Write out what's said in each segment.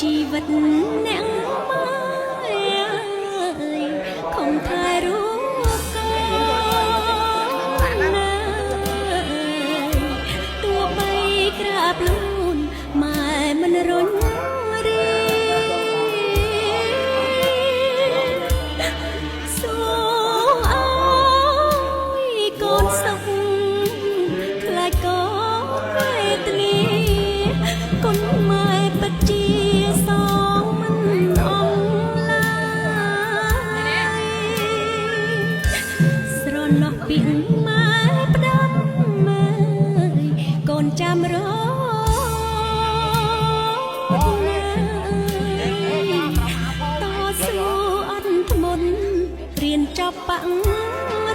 ជីវិតអ្នកម៉ែខំថែរូបកូនណាទោះបីក្រាបលូនម៉ែមិនរញរីសូអើយកូនសុខខ្លាចកូនវេទនាកូនម៉ែពិតជាសងមិនអស់ឡើយស្រណោះពីម៉ែផ្ដាំមើលកូនចាំរកតស៊ូអត់ធ្មត់រៀនចប់ប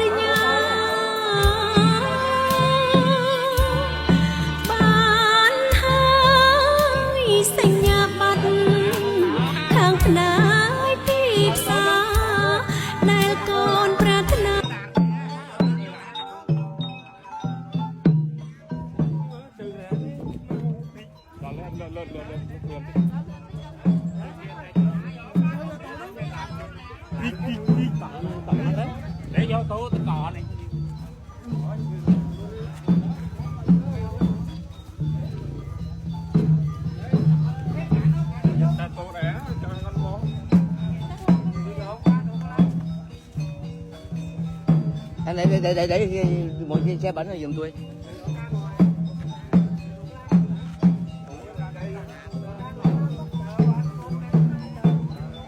រិញ្ញាបានហើយសញ្ញាបត្រខាងផ្នែកទីផ្សារដែលកូនប្រាថ្នាđể vô tủ tôi cọ này anh để mọi khi xe bẩn này giùm tôi.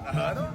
ở đó